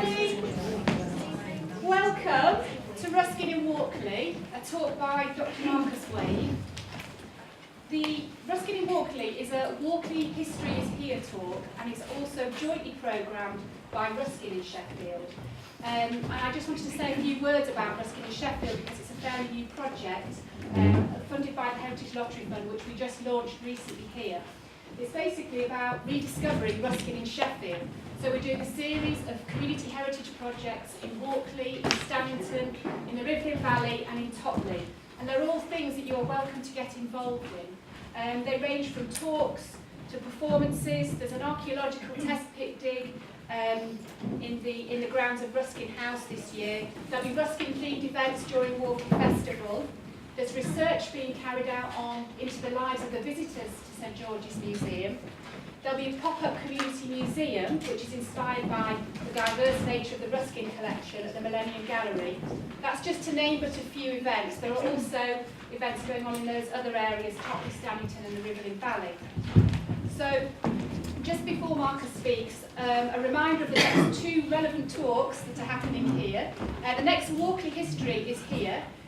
everybody. Welcome to Ruskin in Walkley, a talk by Dr Marcus Waithe. The Ruskin in Walkley is a Walkley History is Here talk, and it's also jointly programmed by Ruskin in Sheffield. And I just wanted to say a few words about Ruskin in Sheffield because it's a fairly new project funded by the Heritage Lottery Fund, which we just launched recently here. It's basically about rediscovering Ruskin in Sheffield. So we're doing a series of community heritage projects in Walkley, in Stannington, in the Ribblin Valley and in Topley. And they're all things that you're welcome to get involved in. They range from talks to performances. There's an archaeological test pit dig in the grounds of Ruskin House this year. There'll be Ruskin themed events during Walkley Festival. There's research being carried out into the lives of the visitors to St George's Museum. There'll be a pop-up community museum, which is inspired by the diverse nature of the Ruskin collection at the Millennium Gallery. That's just to name but a few events. There are also events going on in those other areas, Topley, Stannington and the Ribblin Valley. So, just before Marcus speaks, a reminder of the next two relevant talks that are happening here. The next Walkley History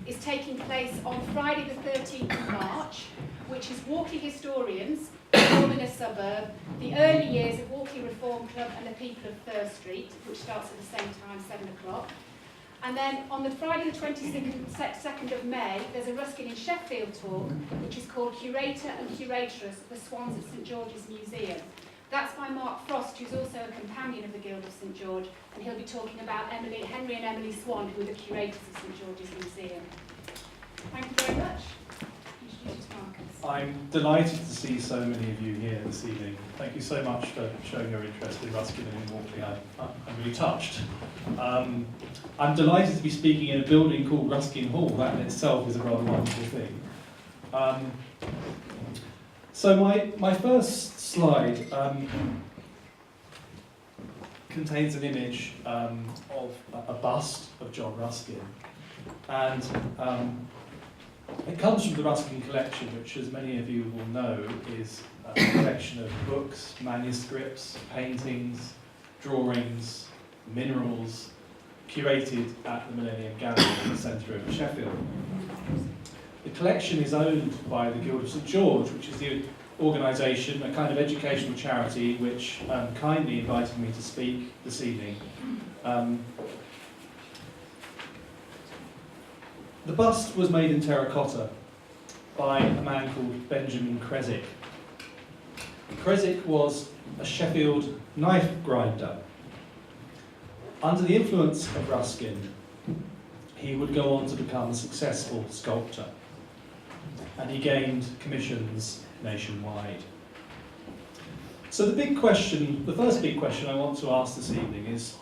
is taking place on Friday the 13th of March, which is Walkley historians, Reform in a Suburb, the early years of Walkley Reform Club and the people of First Street, which starts at the same time, 7 o'clock. And then on the Friday the 22nd of May, there's a Ruskin in Sheffield talk, which is called Curator and Curatress of the Swans at St George's Museum. That's by Mark Frost, who's also a companion of the Guild of St George, and he'll be talking about Henry and Emily Swan, who are the curators of St George's Museum. Thank you very much. Introduce to Marcus. I'm delighted to see so many of you here this evening. Thank you so much for showing your interest in Ruskin and in Walkley. I'm really touched. I'm delighted to be speaking in a building called Ruskin Hall. That in itself is a rather wonderful thing. So my first slide contains an image of a bust of John Ruskin, and it comes from the Ruskin collection, which, as many of you will know, is a collection of books, manuscripts, paintings, drawings, minerals, curated at the Millennium Gallery in the centre of Sheffield. The collection is owned by the Guild of St George, which is the organisation, a kind of educational charity, which kindly invited me to speak this evening. The bust was made in terracotta by a man called Benjamin Creswick. Creswick was a Sheffield knife grinder. Under the influence of Ruskin, he would go on to become a successful sculptor, and he gained commissions nationwide. So the first big question I want to ask this evening is,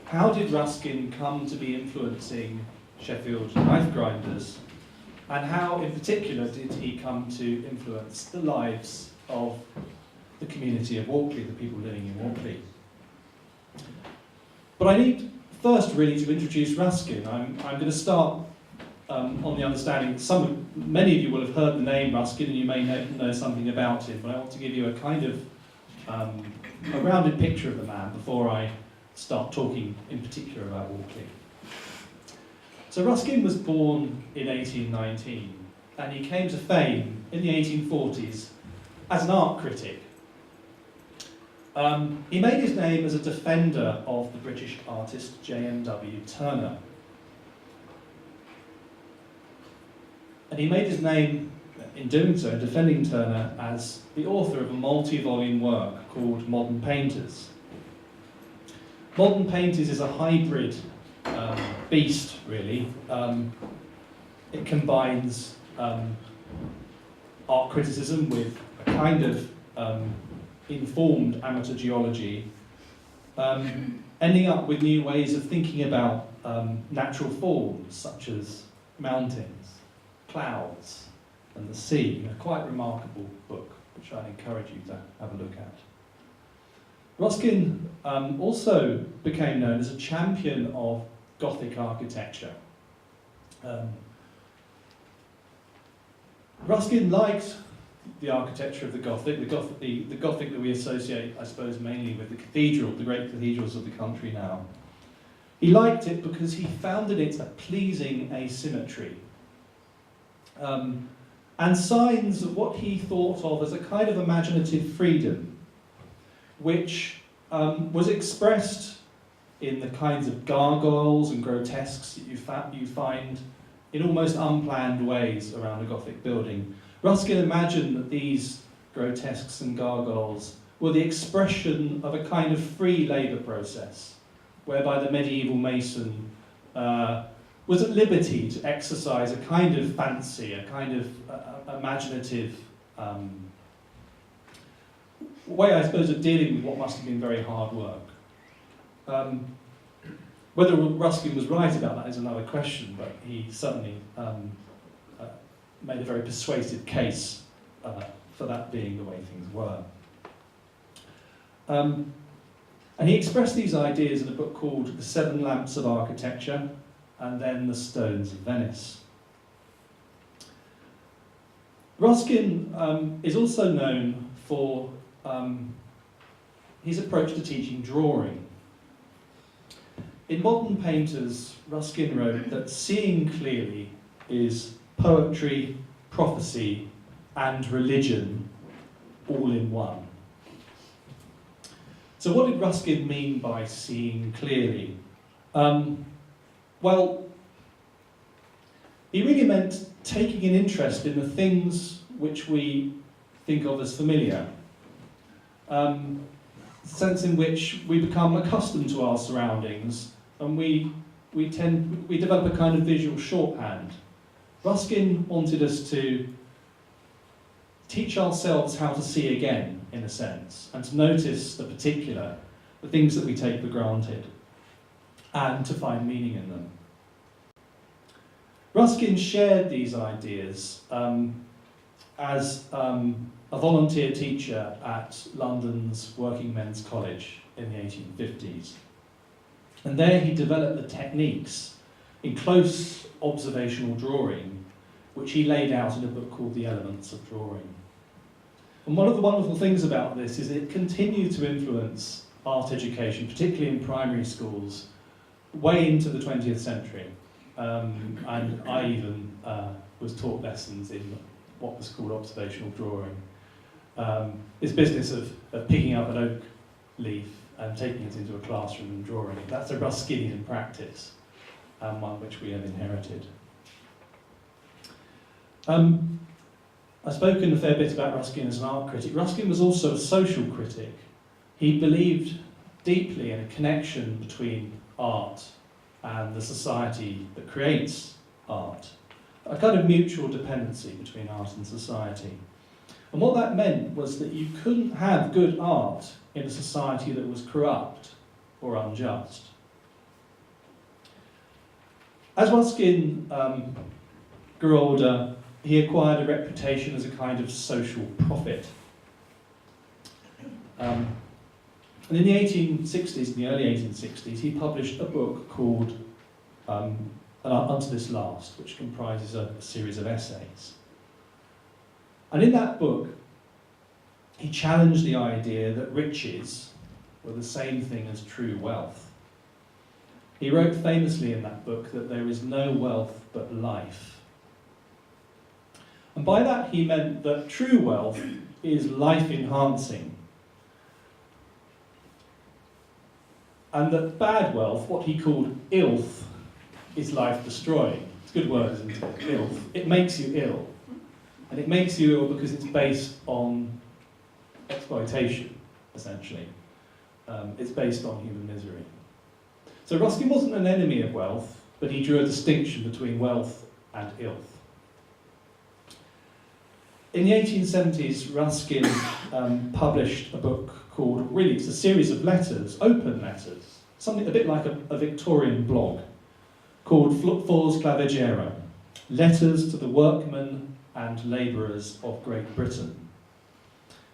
how did Ruskin come to be influencing Sheffield knife grinders, and how in particular did he come to influence the lives of the community of Walkley, the people living in Walkley? But I need first really to introduce Ruskin. I'm going to start on the understanding that many of you will have heard the name Ruskin and you may know something about him, but I want to give you a kind of a rounded picture of the man before I start talking in particular about Walkley. So Ruskin was born in 1819, and he came to fame in the 1840s as an art critic. He made his name as a defender of the British artist J.M.W. Turner. And he made his name, in doing so, defending Turner, as the author of a multi-volume work called Modern Painters. Modern Painters is a hybrid beast, really. It combines art criticism with a kind of informed amateur geology, ending up with new ways of thinking about natural forms such as mountains, clouds and the sea. A quite remarkable book which I'd encourage you to have a look at. Ruskin also became known as a champion of Gothic architecture. Ruskin liked the architecture of the Gothic that we associate, I suppose, mainly with the cathedral, the great cathedrals of the country now. He liked it because he found in it a pleasing asymmetry, and signs of what he thought of as a kind of imaginative freedom, which was expressed in the kinds of gargoyles and grotesques that you find in almost unplanned ways around a Gothic building. Ruskin imagined that these grotesques and gargoyles were the expression of a kind of free labour process, whereby the medieval mason was at liberty to exercise a kind of fancy, a kind of imaginative way, I suppose, of dealing with what must have been very hard work. Whether Ruskin was right about that is another question, but he certainly made a very persuasive case for that being the way things were. And he expressed these ideas in a book called The Seven Lamps of Architecture, and then The Stones of Venice. Ruskin is also known for his approach to teaching drawing. In Modern Painters, Ruskin wrote that seeing clearly is poetry, prophecy, and religion all in one. So what did Ruskin mean by seeing clearly? Well, he really meant taking an interest in the things which we think of as familiar. The sense in which we become accustomed to our surroundings, and we develop a kind of visual shorthand. Ruskin wanted us to teach ourselves how to see again, in a sense, and to notice the particular, the things that we take for granted, and to find meaning in them. Ruskin shared these ideas as a volunteer teacher at London's Working Men's College in the 1850s. And there he developed the techniques in close observational drawing, which he laid out in a book called The Elements of Drawing. And one of the wonderful things about this is it continued to influence art education, particularly in primary schools, way into the 20th century. And I even was taught lessons in what was called observational drawing. This business of picking up an oak leaf and taking it into a classroom and drawing it. That's a Ruskinian practice, one which we have inherited. I've spoken a fair bit about Ruskin as an art critic. Ruskin was also a social critic. He believed deeply in a connection between art and the society that creates art, a kind of mutual dependency between art and society. And what that meant was that you couldn't have good art in a society that was corrupt or unjust. As Ruskin grew older, he acquired a reputation as a kind of social prophet. And in the 1860s, in the early 1860s, he published a book called Unto This Last, which comprises a series of essays. And in that book, he challenged the idea that riches were the same thing as true wealth. He wrote famously in that book that there is no wealth but life. And by that he meant that true wealth is life-enhancing. And that bad wealth, what he called ilth, is life-destroying. It's a good word, isn't it? Ilth. It makes you ill. And it makes you ill because it's based on exploitation, essentially. It's based on human misery. So Ruskin wasn't an enemy of wealth, but he drew a distinction between wealth and ilth. In the 1870s, Ruskin published a book called, really, it's a series of letters, open letters, something a bit like a Victorian blog, called Fors Clavigero, Letters to the Workmen and Labourers of Great Britain.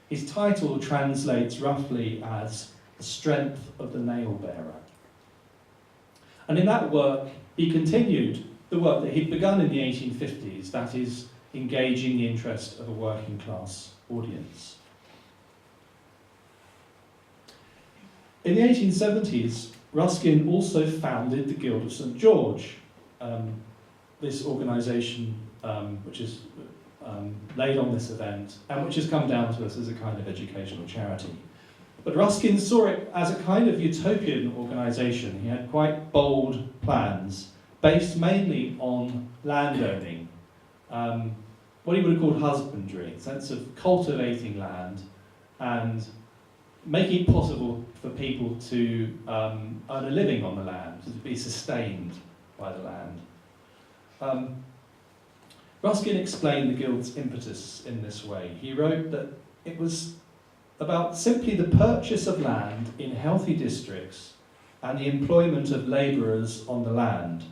His title translates roughly as The Strength of the Nail Bearer. And in that work, he continued the work that he'd begun in the 1850s, that is, engaging the interest of a working class audience. In the 1870s, Ruskin also founded the Guild of St George, this organisation which is laid on this event and which has come down to us as a kind of educational charity. But Ruskin saw it as a kind of utopian organisation. He had quite bold plans, based mainly on landowning, what he would have called husbandry, a sense of cultivating land and making it possible for people to earn a living on the land, to be sustained by the land. Ruskin explained the Guild's impetus in this way. He wrote that it was about simply the purchase of land in healthy districts and the employment of labourers on the land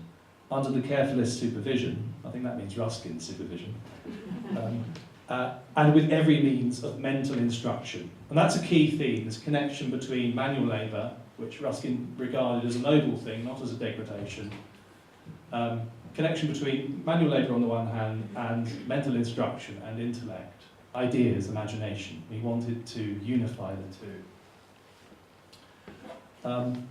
under the carefulest supervision, I think that means Ruskin's supervision, and with every means of mental instruction. And that's a key theme, this connection between manual labour, which Ruskin regarded as a noble thing, not as a degradation, connection between manual labour on the one hand and mental instruction and intellect, ideas, imagination. He wanted to unify the two.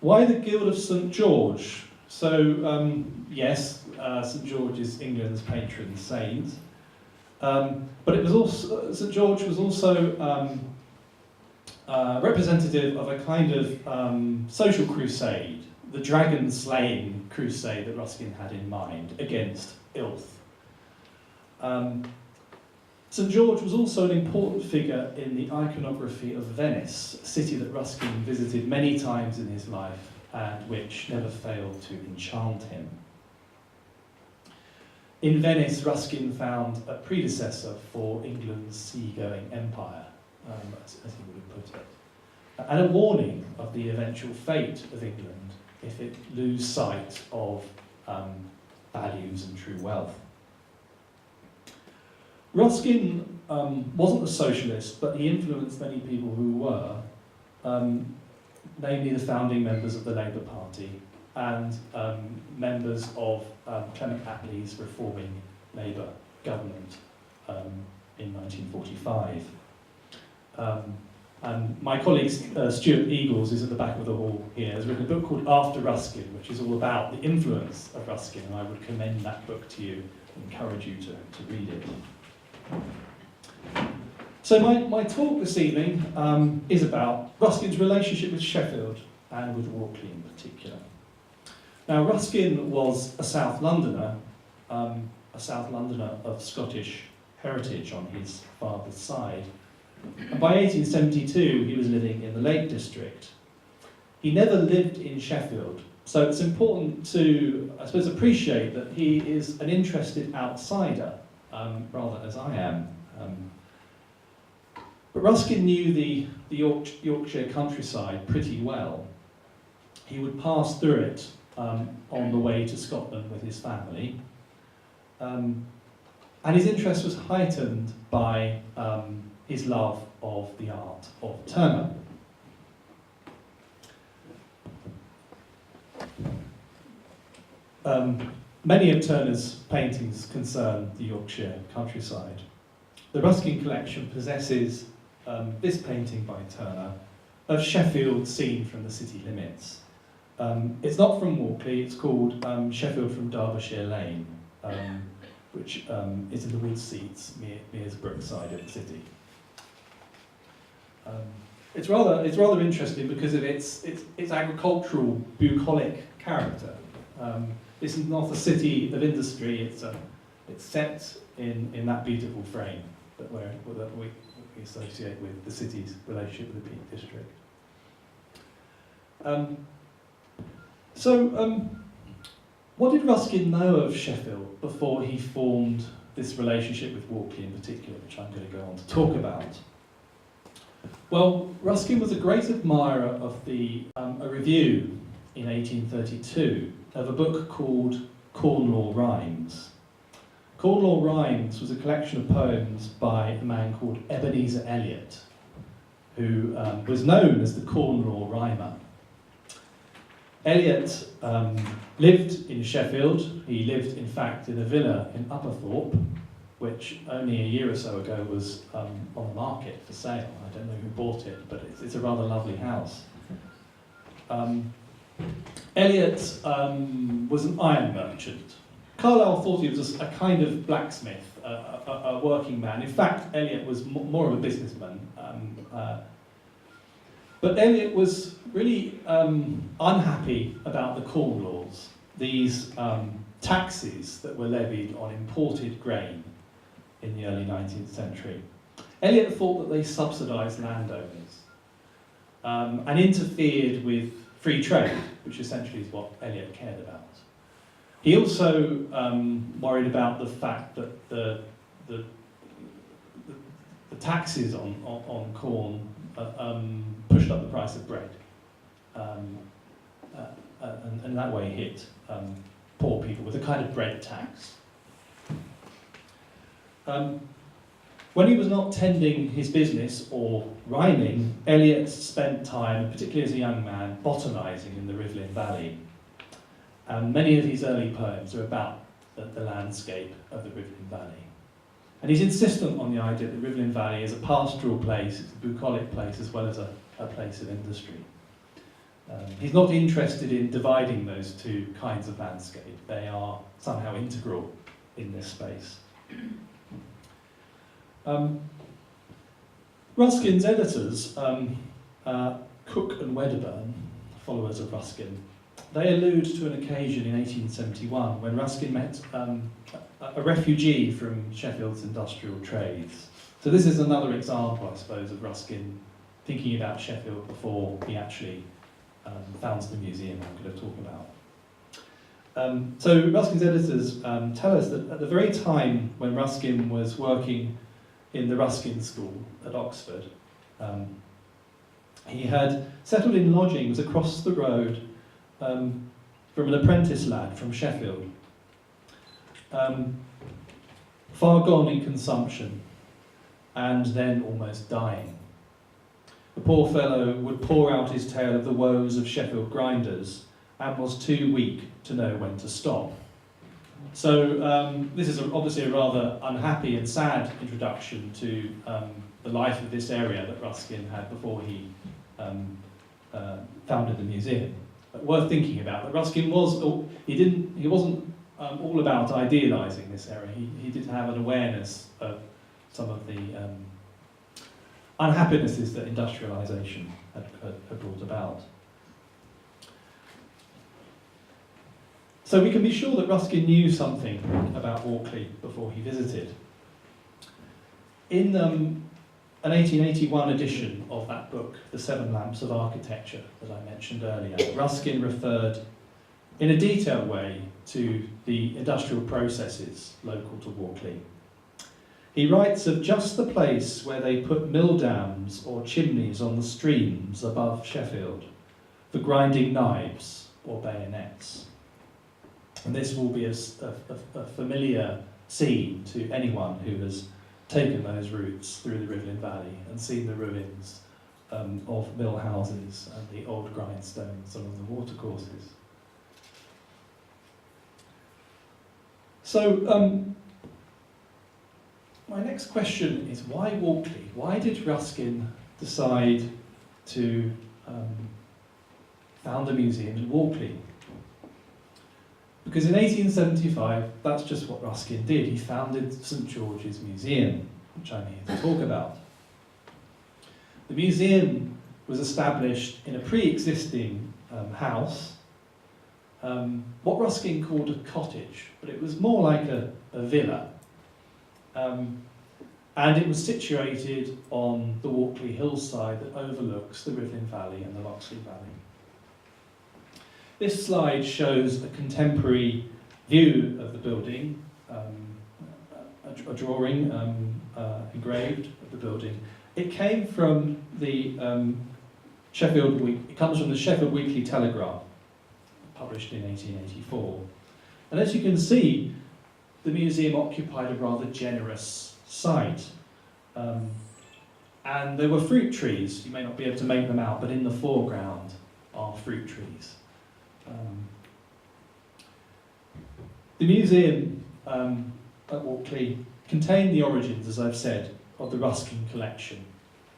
Why the Guild of St George? So, yes, St George is England's patron saint, but it was also, St George was also representative of a kind of social crusade, the dragon-slaying crusade that Ruskin had in mind against Ilth. St George was also an important figure in the iconography of Venice, a city that Ruskin visited many times in his life and which never failed to enchant him. In Venice, Ruskin found a predecessor for England's sea-going empire, as he would have put it, and a warning of the eventual fate of England if it lose sight of values and true wealth. Ruskin wasn't a socialist, but he influenced many people who were, namely the founding members of the Labour Party and members of Clement Attlee's reforming Labour government in 1945. And my colleague Stuart Eagles is at the back of the hall here, has written a book called After Ruskin, which is all about the influence of Ruskin, and I would commend that book to you and encourage you to read it. So my talk this evening is about Ruskin's relationship with Sheffield and with Walkley in particular. Now Ruskin was a South Londoner of Scottish heritage on his father's side. And by 1872 he was living in the Lake District. He never lived in Sheffield, so it's important to, I suppose, appreciate that he is an interested outsider, rather as I am. But Ruskin knew the Yorkshire countryside pretty well. He would pass through it on the way to Scotland with his family. And his interest was heightened by his love of the art of Turner. Many of Turner's paintings concern the Yorkshire countryside. The Ruskin collection possesses this painting by Turner of Sheffield seen from the city limits. It's not from Walkley, it's called Sheffield from Derbyshire Lane, which is in the wood seats near the Brookside of the city. It's rather interesting because of its agricultural, bucolic character. This is not a city of industry, it's set in that beautiful frame that we associate with the city's relationship with the Peak District. What did Ruskin know of Sheffield before he formed this relationship with Walkley in particular, which I'm going to go on to talk about? Well, Ruskin was a great admirer of a review in 1832 of a book called Corn Law Rhymes. Corn Law Rhymes was a collection of poems by a man called Ebenezer Elliott, who was known as the Corn Law Rhymer. Elliott lived in Sheffield. He lived, in fact, in a villa in Upperthorpe, which only a year or so ago was on the market for sale. I don't know who bought it, but it's a rather lovely house. Eliot was an iron merchant. Carlyle thought he was a kind of blacksmith, a working man. In fact, Eliot was more of a businessman. But Eliot was really unhappy about the corn laws, these taxes that were levied on imported grain in the early 19th century. Eliot thought that they subsidised landowners and interfered with free trade, which essentially is what Eliot cared about. He also worried about the fact that the taxes on corn pushed up the price of bread, and in that way hit poor people with a kind of bread tax. When he was not tending his business or rhyming, Eliot spent time, particularly as a young man, botanising in the Rivlin Valley. And many of his early poems are about the landscape of the Rivlin Valley. And he's insistent on the idea that the Rivlin Valley is a pastoral place, it's a bucolic place, as well as a place of industry. He's not interested in dividing those two kinds of landscape. They are somehow integral in this space. Ruskin's editors, Cook and Wedderburn, followers of Ruskin, they allude to an occasion in 1871 when Ruskin met a refugee from Sheffield's industrial trades. So this is another example, I suppose, of Ruskin thinking about Sheffield before he actually founds the museum I'm going to talk about. So Ruskin's editors tell us that at the very time when Ruskin was working in the Ruskin School at Oxford, he had settled in lodgings across the road from an apprentice lad from Sheffield, far gone in consumption and then almost dying. The poor fellow would pour out his tale of the woes of Sheffield grinders and was too weak to know when to stop. So this is obviously a rather unhappy and sad introduction to the life of this area that Ruskin had before he founded the museum. But worth thinking about. That Ruskin he wasn't all about idealising this area. He did have an awareness of some of the unhappinesses that industrialisation had brought about. So we can be sure that Ruskin knew something about Walkley before he visited. In an 1881 edition of that book, The Seven Lamps of Architecture, that I mentioned earlier, Ruskin referred in a detailed way to the industrial processes local to Walkley. He writes of just the place where they put mill dams or chimneys on the streams above Sheffield for grinding knives or bayonets. And this will be a familiar scene to anyone who has taken those routes through the Rivlin Valley and seen the ruins of mill houses and the old grindstones along the watercourses. So my next question is, why Walkley? Why did Ruskin decide to found a museum in Walkley? Because in 1875, that's just what Ruskin did. He founded St George's Museum, which I'm here to talk about. The museum was established in a pre-existing house, what Ruskin called a cottage, but it was more like a villa. And it was situated on the Walkley hillside that overlooks the Rivlin Valley and the Loxley Valley. This slide shows a contemporary view of the building, a drawing engraved of the building. It came from the It comes from the Sheffield Weekly Telegraph, published in 1884. And as you can see, the museum occupied a rather generous site. And there were fruit trees. You may not be able to make them out, but in the foreground are fruit trees. The museum at Walkley contained the origins, as I've said, of the Ruskin collection,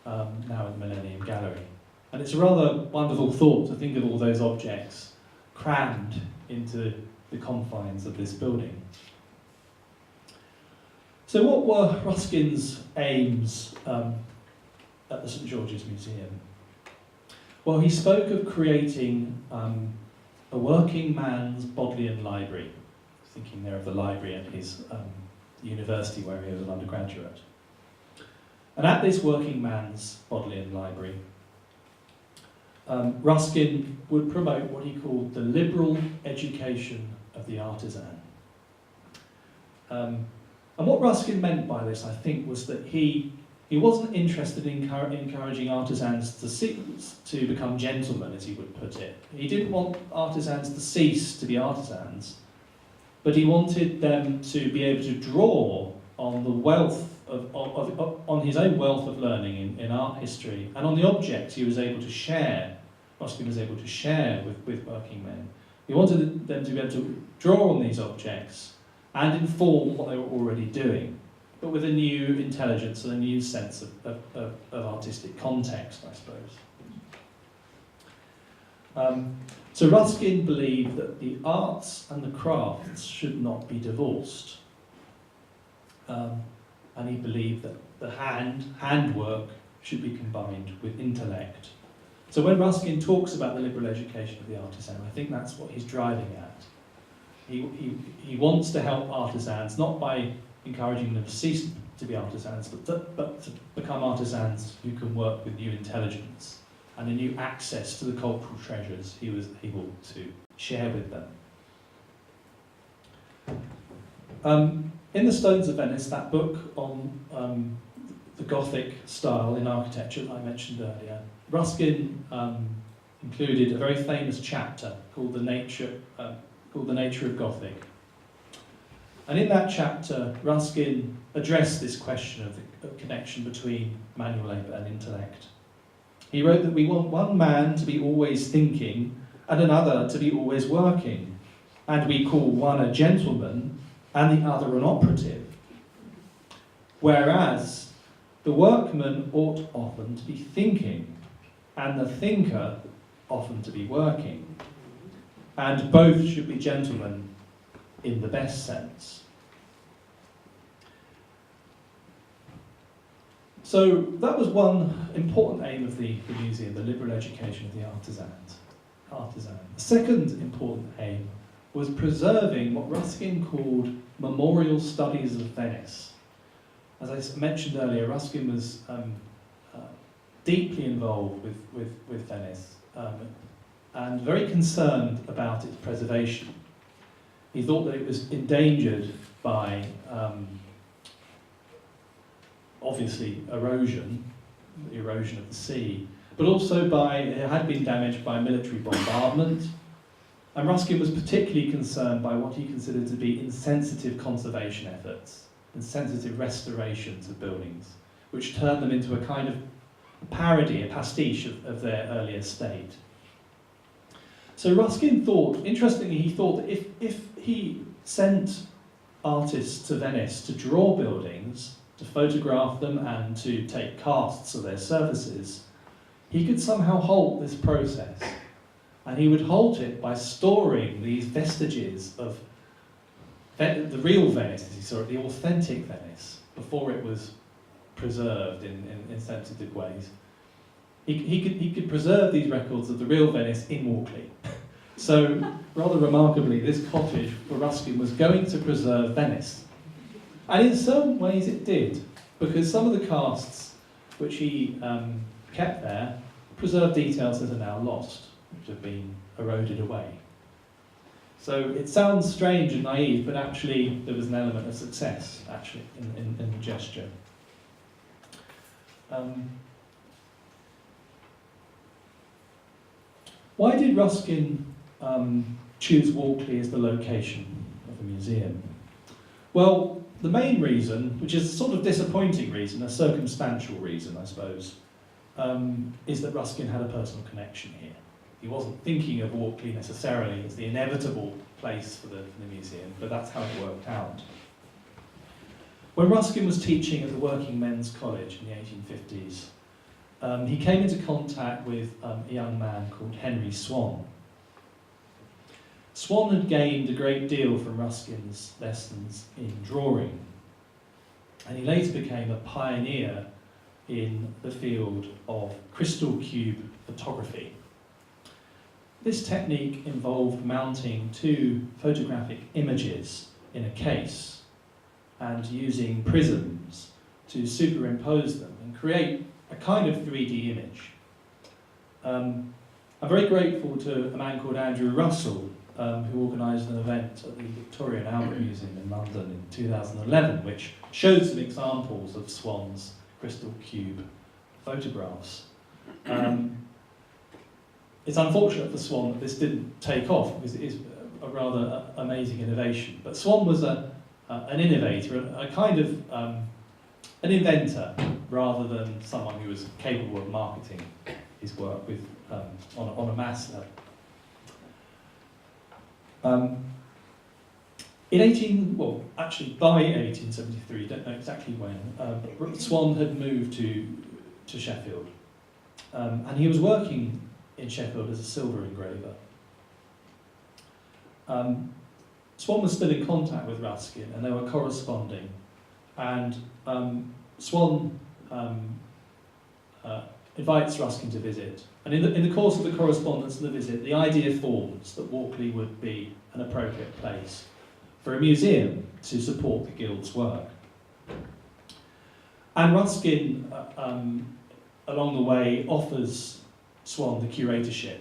now in the Millennium Gallery. And it's a rather wonderful thought to think of all those objects crammed into the confines of this building. So what were Ruskin's aims at the St George's Museum? Well, he spoke of creating a working man's Bodleian library, thinking there of the library at his university where he was an undergraduate. And at this working man's Bodleian library, Ruskin would promote what he called the liberal education of the artisan. And what Ruskin meant by this, I think, was that he wasn't interested in encouraging artisans to become gentlemen, as he would put it. He didn't want artisans to cease to be artisans, but he wanted them to be able to draw on the wealth on his own wealth of learning in art history, and on the objects he was able to share, Ruskin was able to share with working men. He wanted them to be able to draw on these objects and inform what they were already doing, but with a new intelligence and a new sense of artistic context, I suppose. So Ruskin believed that the arts and the crafts should not be divorced. And he believed that the handwork should be combined with intellect. So when Ruskin talks about the liberal education of the artisan, I think that's what he's driving at. He wants to help artisans, not by encouraging them to cease to be artisans, but to become artisans who can work with new intelligence and a new access to the cultural treasures he was able to share with them. In The Stones of Venice, that book on the Gothic style in architecture that I mentioned earlier, Ruskin included a very famous chapter called The Nature of Gothic. And in that chapter, Ruskin addressed this question of the connection between manual labour and intellect. He wrote that we want one man to be always thinking and another to be always working, and we call one a gentleman and the other an operative. Whereas the workman ought often to be thinking, and the thinker often to be working, and both should be gentlemen in the best sense. So that was one important aim of the museum, the liberal education of the artisan. The second important aim was preserving what Ruskin called memorial studies of Venice. As I mentioned earlier, Ruskin was deeply involved with Venice and very concerned about its preservation. He thought that it was endangered by obviously erosion, the erosion of the sea, but also it had been damaged by military bombardment. And Ruskin was particularly concerned by what he considered to be insensitive conservation efforts, insensitive restorations of buildings, which turned them into a kind of parody, a pastiche of their earlier state. So Ruskin thought, interestingly, he thought that if he sent artists to Venice to draw buildings, to photograph them and to take casts of their surfaces, he could somehow halt this process. And he would halt it by storing these vestiges of the real Venice, as he saw it, the authentic Venice, before it was preserved in sensitive ways. He could preserve these records of the real Venice in Walkley. So, rather remarkably, this cottage for Ruskin was going to preserve Venice. And in some ways it did, because some of the casts which he kept there preserved details that are now lost, which have been eroded away. So it sounds strange and naive, but actually there was an element of success actually in the gesture. Why did Ruskin choose Walkley as the location of the museum? Well, the main reason, which is a sort of disappointing reason, a circumstantial reason, I suppose, is that Ruskin had a personal connection here. He wasn't thinking of Walkley necessarily as the inevitable place for the museum, but that's how it worked out. When Ruskin was teaching at the Working Men's College in the 1850s, he came into contact with a young man called Henry Swan. Swan had gained a great deal from Ruskin's lessons in drawing, and he later became a pioneer in the field of crystal cube photography. This technique involved mounting two photographic images in a case and using prisms to superimpose them and create a kind of 3D image. I'm very grateful to a man called Andrew Russell, who organised an event at the Victoria and Albert Museum in London in 2011, which showed some examples of Swan's crystal cube photographs. It's unfortunate for Swan that this didn't take off, because it is a rather amazing innovation. But Swan was an innovator, a kind of an inventor, rather than someone who was capable of marketing his work with on a mass level. By 1873, don't know exactly when, Swan had moved to Sheffield, and he was working in Sheffield as a silver engraver. Swan was still in contact with Ruskin, and they were corresponding, and Swan invites Ruskin to visit, and in the course of the correspondence and the visit, the idea forms that Walkley would be an appropriate place for a museum to support the Guild's work. And Ruskin, along the way, offers Swan the curatorship.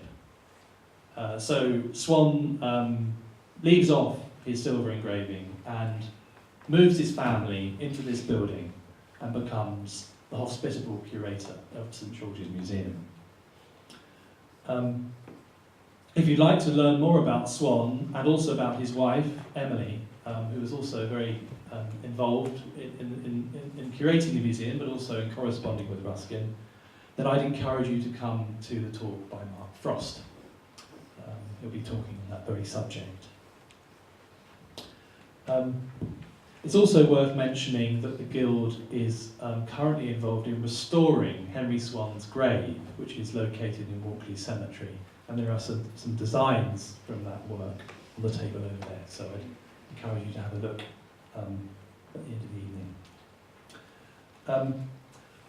So Swan leaves off his silver engraving and moves his family into this building and becomes the hospitable curator of St George's Museum. If you'd like to learn more about Swan and also about his wife, Emily, who was also very involved in curating the museum, but also in corresponding with Ruskin, then I'd encourage you to come to the talk by Mark Frost. He'll be talking on that very subject. It's also worth mentioning that the Guild is currently involved in restoring Henry Swan's grave, which is located in Walkley Cemetery. And there are some designs from that work on the table over there, so I'd encourage you to have a look at the end of the evening.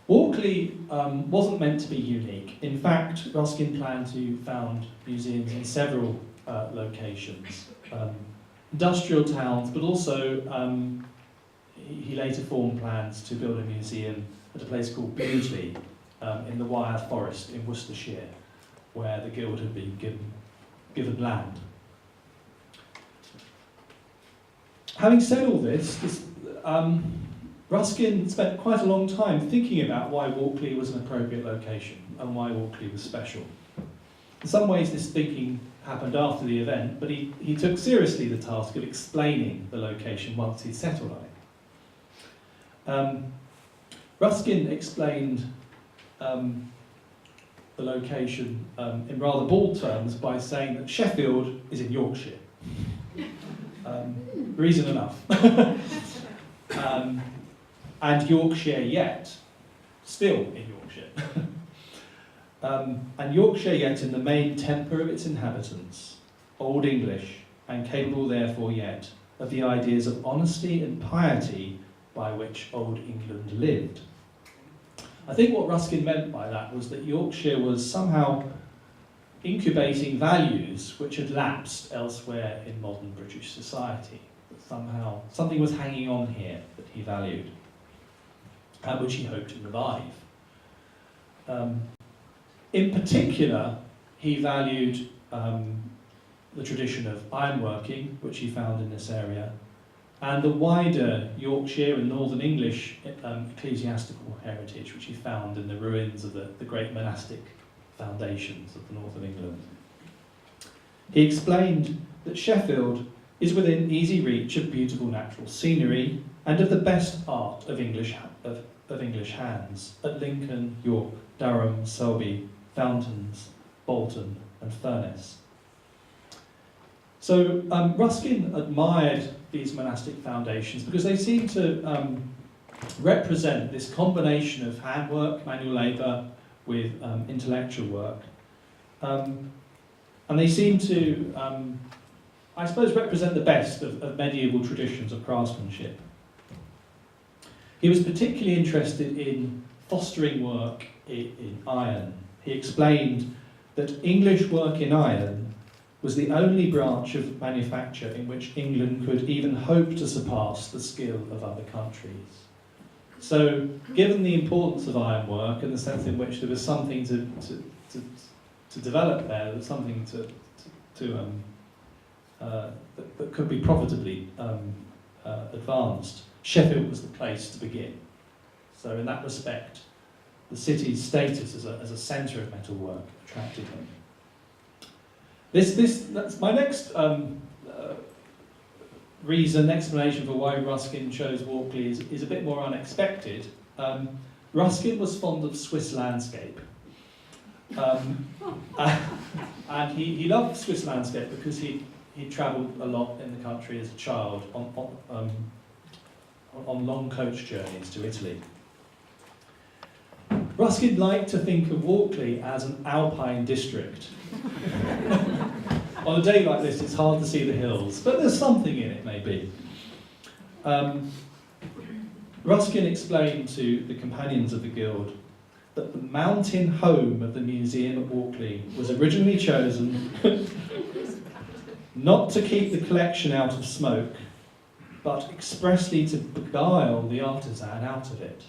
Walkley wasn't meant to be unique. In fact, Ruskin planned to found museums in several locations. Industrial towns, but also he later formed plans to build a museum at a place called Bewdley in the Wyre Forest in Worcestershire, where the Guild had been given land. Having said all this, Ruskin spent quite a long time thinking about why Walkley was an appropriate location and why Walkley was special. In some ways this thinking happened after the event, but he took seriously the task of explaining the location once he'd settled on it. Ruskin explained the location in rather bald terms by saying that Sheffield is in Yorkshire. Reason enough. And Yorkshire yet, still in Yorkshire. And Yorkshire yet in the main temper of its inhabitants, Old English, and capable therefore yet of the ideas of honesty and piety by which Old England lived. I think what Ruskin meant by that was that Yorkshire was somehow incubating values which had lapsed elsewhere in modern British society. That somehow something was hanging on here that he valued, and which he hoped to revive. In particular, he valued the tradition of ironworking, which he found in this area, and the wider Yorkshire and Northern English ecclesiastical heritage, which he found in the ruins of the great monastic foundations of the north of England. He explained that Sheffield is within easy reach of beautiful natural scenery and of the best art of English hands at Lincoln, York, Durham, Selby, Fountains, Bolton and Furness. So Ruskin admired these monastic foundations because they seem to represent this combination of handwork, manual labour, with intellectual work. And they seem to, I suppose, represent the best of medieval traditions of craftsmanship. He was particularly interested in fostering work in iron. He explained that English work in iron was the only branch of manufacture in which England could even hope to surpass the skill of other countries. So, given the importance of ironwork and the sense in which there was something to develop there was something that could be profitably advanced, Sheffield was the place to begin. So in that respect, the city's status as a centre of metalwork attracted him. That's my next explanation for why Ruskin chose Walkley is a bit more unexpected. Ruskin was fond of Swiss landscape. And he loved Swiss landscape because he travelled a lot in the country as a child on long coach journeys to Italy. Ruskin liked to think of Walkley as an alpine district. On a day like this, it's hard to see the hills, but there's something in it, maybe. Ruskin explained to the companions of the Guild that the mountain home of the museum at Walkley was originally chosen not to keep the collection out of smoke, but expressly to beguile the artisan out of it.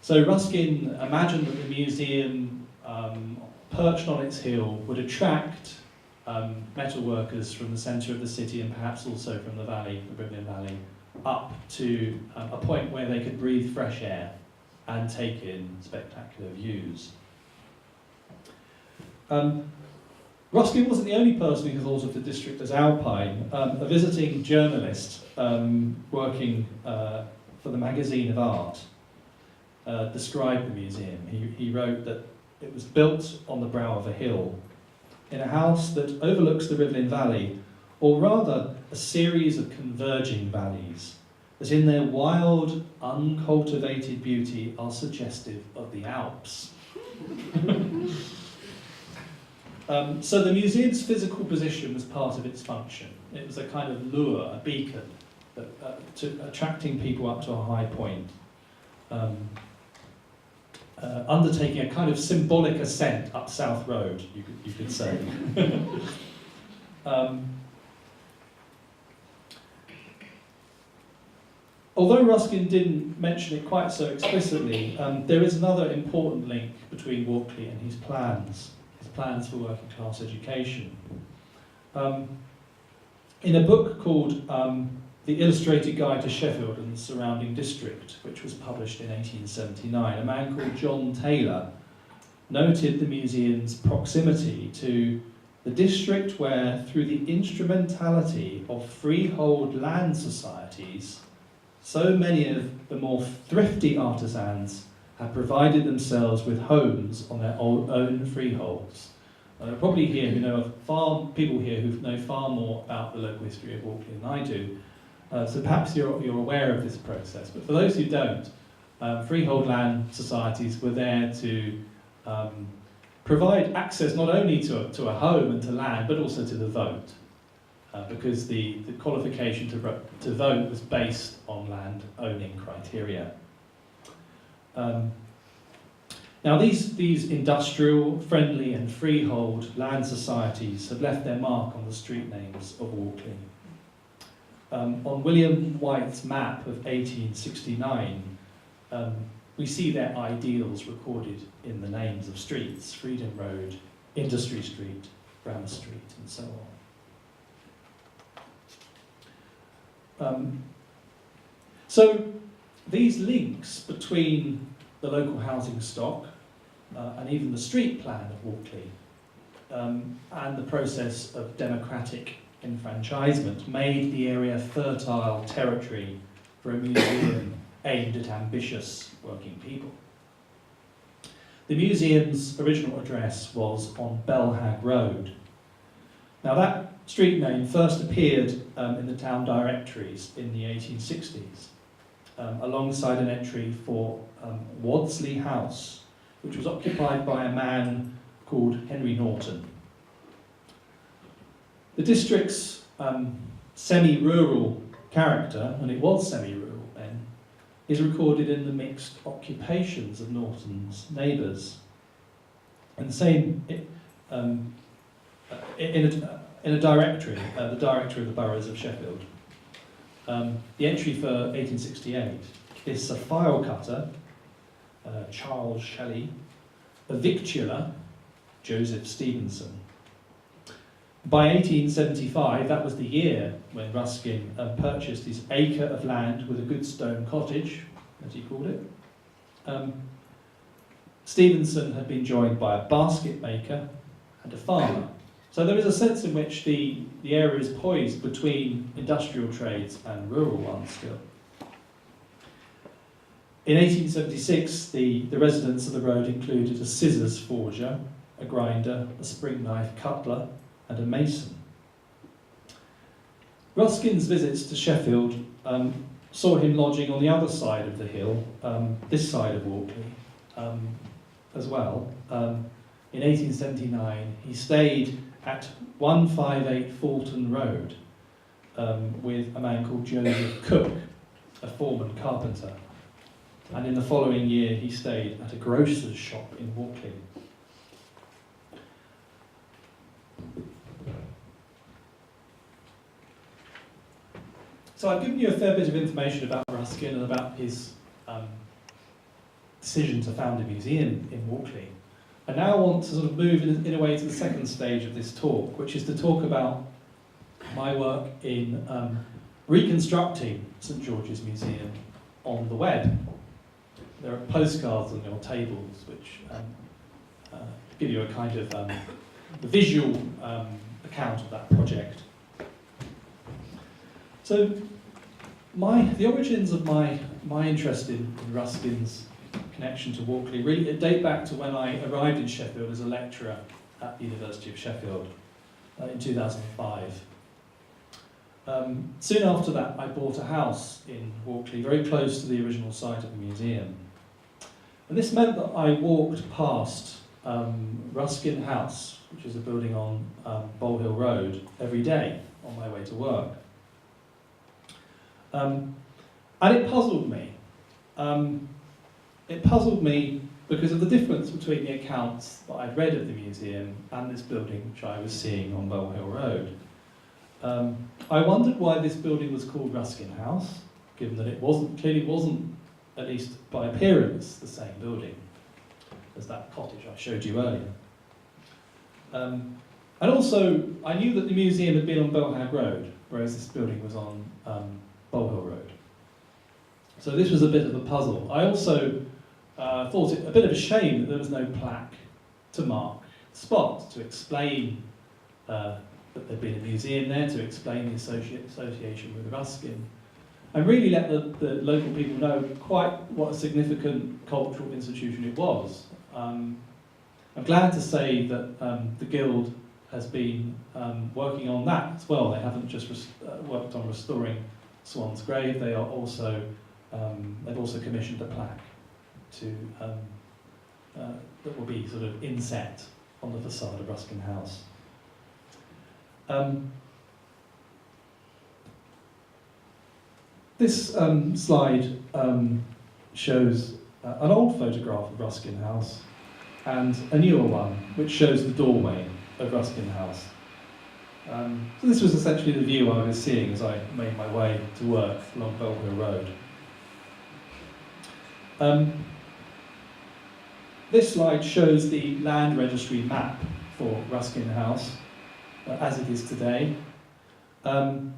So Ruskin imagined that the museum, perched on its hill, would attract metal workers from the centre of the city and perhaps also from the valley, the Rivlin Valley, up to a point where they could breathe fresh air and take in spectacular views. Ruskin wasn't the only person who thought of the district as alpine. A visiting journalist working for the Magazine of Art described the museum. He wrote that it was built on the brow of a hill, in a house that overlooks the Rivlin Valley, or rather a series of converging valleys that in their wild, uncultivated beauty are suggestive of the Alps. So the museum's physical position was part of its function. It was a kind of lure, a beacon, to attracting people up to a high point. Undertaking a kind of symbolic ascent up South Road, you could say. Although Ruskin didn't mention it quite so explicitly, there is another important link between Walkley and his plans for working class education. In a book called The Illustrated Guide to Sheffield and the Surrounding District, which was published in 1879, a man called John Taylor noted the museum's proximity to the district where, through the instrumentality of freehold land societies, so many of the more thrifty artisans have provided themselves with homes on their own freeholds. Probably here people here who know far more about the local history of Walkley than I do. So perhaps you're aware of this process, but for those who don't, freehold land societies were there to provide access not only to a home and to land, but also to the vote, because the qualification to vote was based on land owning criteria. Now these industrial, friendly and freehold land societies have left their mark on the street names of Walkley. On William White's map of 1869, we see their ideals recorded in the names of streets: Freedom Road, Industry Street, Grammar Street, and so on. So these links between the local housing stock and even the street plan of Walkley and the process of democratic enfranchisement made the area fertile territory for a museum aimed at ambitious working people. The museum's original address was on Belhag Road. Now that street name first appeared in the town directories in the 1860s. alongside an entry for Wadsley House, which was occupied by a man called Henry Norton. The district's semi-rural character, and it was semi-rural then, is recorded in the mixed occupations of Norton's neighbours. And the same in a directory, the Directory of the Boroughs of Sheffield. The entry for 1868 is a file cutter, Charles Shelley, a victualler, Joseph Stevenson. By 1875, that was the year when Ruskin purchased his acre of land with a good stone cottage, as he called it. Stevenson had been joined by a basket maker and a farmer. So there is a sense in which the area is poised between industrial trades and rural ones still. In 1876, the residents of the road included a scissors forger, a grinder, a spring knife cutler, and a mason. Ruskin's visits to Sheffield saw him lodging on the other side of the hill, this side of Walkley, as well. In 1879, he stayed at 158 Fulton Road with a man called Joseph Cook, a foreman carpenter. And in the following year, he stayed at a grocer's shop in Walkley. So I've given you a fair bit of information about Ruskin and about his decision to found a museum in Walkley. I now want to sort of move in a way to the second stage of this talk, which is to talk about my work in reconstructing St George's Museum on the web. There are postcards on your tables which give you a kind of visual account of that project. So the origins of my interest in Ruskin's connection to Walkley really date back to when I arrived in Sheffield as a lecturer at the University of Sheffield in 2005. Soon after that, I bought a house in Walkley, very close to the original site of the museum. And this meant that I walked past Ruskin House, which is a building on Bowl Hill Road, every day on my way to work. And it puzzled me. It puzzled me because of the difference between the accounts that I'd read of the museum and this building which I was seeing on Bowl Hill Road. I wondered why this building was called Ruskin House, given that it clearly wasn't, at least by appearance, the same building as that cottage I showed you earlier. And also, I knew that the museum had been on Bowl Road, whereas this building was on Bowl Hill Road. So this was a bit of a puzzle. I also thought it a bit of a shame that there was no plaque to mark the spot, to explain that there'd been a museum there, to explain the association with Ruskin, and really let the local people know quite what a significant cultural institution it was. I'm glad to say that the Guild has been working on that as well. They haven't just worked on restoring Swan's grave, they are also they've also commissioned a plaque that will be sort of inset on the facade of Ruskin House. This slide shows an old photograph of Ruskin House and a newer one which shows the doorway of Ruskin House. So this was essentially the view I was seeing as I made my way to work along Bowl Hill Road. This slide shows the land registry map for Ruskin House as it is today. And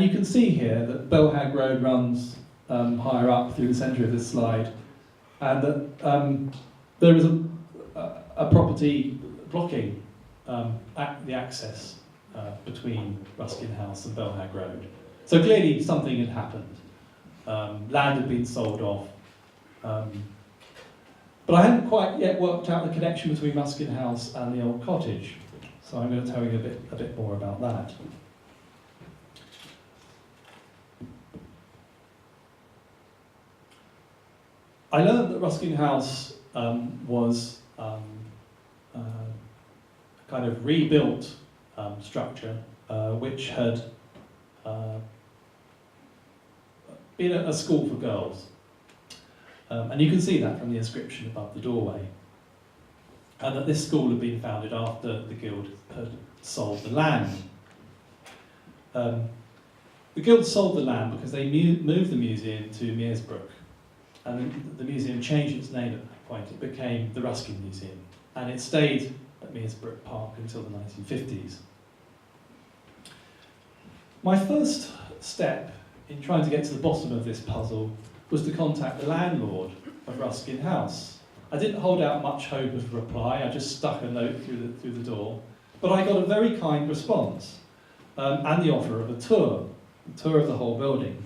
you can see here that Belhag Road runs higher up through the centre of this slide, and that there is a property blocking the access between Ruskin House and Belhag Road. So clearly something had happened. Land had been sold off. But I hadn't quite yet worked out the connection between Ruskin House and the old cottage. So I'm going to tell you a bit more about that. I learned that Ruskin House was a kind of rebuilt structure which had been a school for girls. And you can see that from the inscription above the doorway. And that this school had been founded after the Guild had sold the land. The Guild sold the land because they moved the museum to Meersbrook. And the museum changed its name at that point. It became the Ruskin Museum. And it stayed at Meersbrook Park until the 1950s. My first step in trying to get to the bottom of this puzzle was to contact the landlord of Ruskin House. I didn't hold out much hope of a reply, I just stuck a note through the door, but I got a very kind response and the offer of a tour of the whole building.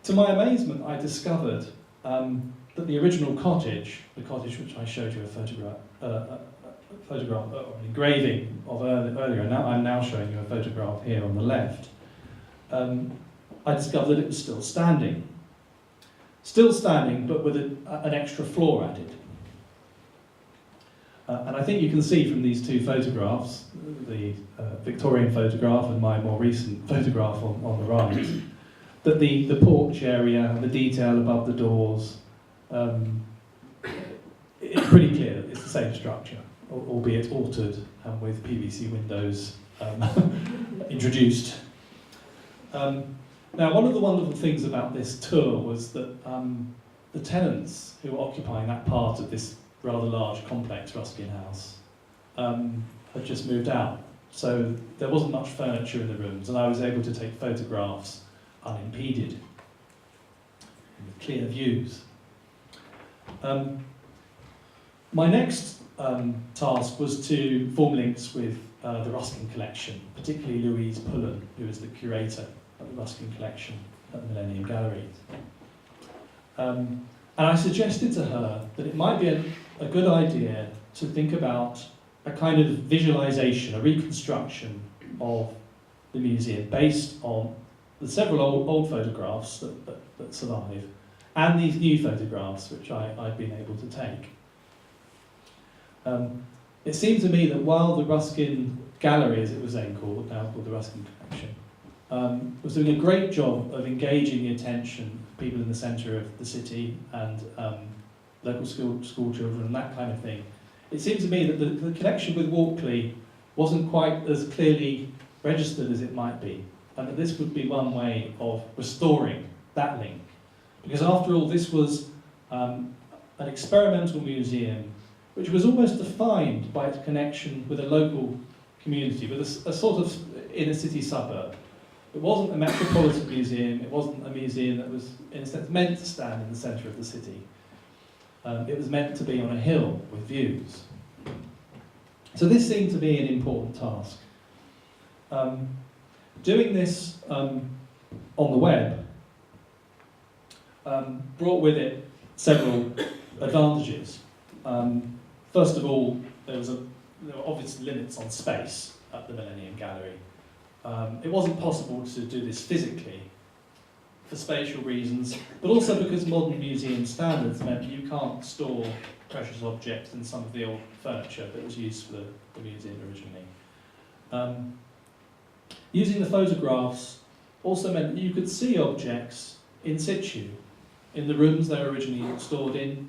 To my amazement, I discovered that the original cottage, the cottage which I showed you a photograph or an engraving of earlier, and now I'm now showing you a photograph here on the left, I discovered that it was still standing. Still standing, but with an extra floor added. And I think you can see from these two photographs, the Victorian photograph and my more recent photograph on the right, that the porch area and the detail above the doors, it's pretty clear that it's the same structure, albeit altered and with PVC windows introduced. Now, one of the wonderful things about this tour was that the tenants who were occupying that part of this rather large complex, Ruskin House, had just moved out. So there wasn't much furniture in the rooms, and I was able to take photographs unimpeded, with clear views. My next task was to form links with the Ruskin collection, particularly Louise Pullen, who is the curator at the Ruskin collection at the Millennium Gallery. And I suggested to her that it might be a good idea to think about a kind of visualisation, a reconstruction of the museum based on the several old photographs that survive and these new photographs which I've been able to take. It seemed to me that while the Ruskin Gallery, as it was then called, now called the Ruskin Collection, was doing a great job of engaging the attention of people in the centre of the city and local school children and that kind of thing, it seemed to me that the connection with Walkley wasn't quite as clearly registered as it might be, and that this would be one way of restoring that link. Because after all, this was an experimental museum which was almost defined by its connection with a local community, with a sort of inner city suburb. It wasn't a metropolitan museum, it wasn't a museum that was, in a sense, meant to stand in the centre of the city. It was meant to be on a hill with views. So this seemed to be an important task. Doing this on the web brought with it several advantages. First of all, there were obvious limits on space at the Millennium Gallery. It wasn't possible to do this physically for spatial reasons, but also because modern museum standards meant you can't store precious objects in some of the old furniture that was used for the museum originally. Using the photographs also meant that you could see objects in situ, in the rooms they were originally stored in,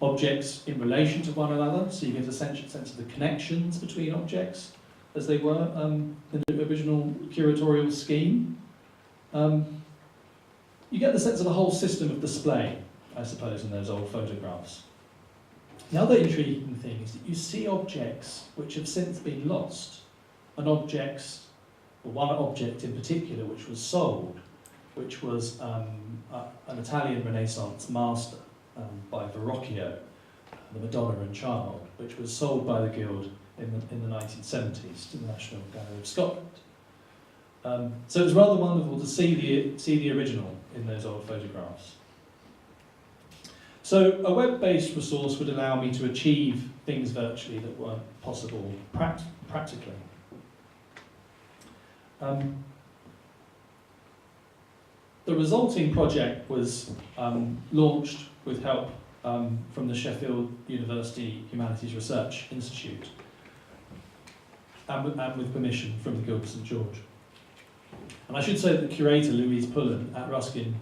objects in relation to one another, so you get a sense of the connections between objects as they were in the original curatorial scheme. You get the sense of a whole system of display, I suppose, in those old photographs. The other intriguing thing is that you see objects which have since been lost, and objects, or one object in particular which was sold, which was an Italian Renaissance master by Verrocchio, the Madonna and Child, which was sold by the Guild in the 1970s to the National Gallery of Scotland. So it was rather wonderful to see the original in those old photographs. So a web-based resource would allow me to achieve things virtually that weren't possible practically. The resulting project was launched with help from the Sheffield University Humanities Research Institute and with permission from the Guild of St George. And I should say that the curator, Louise Pullen, at Ruskin,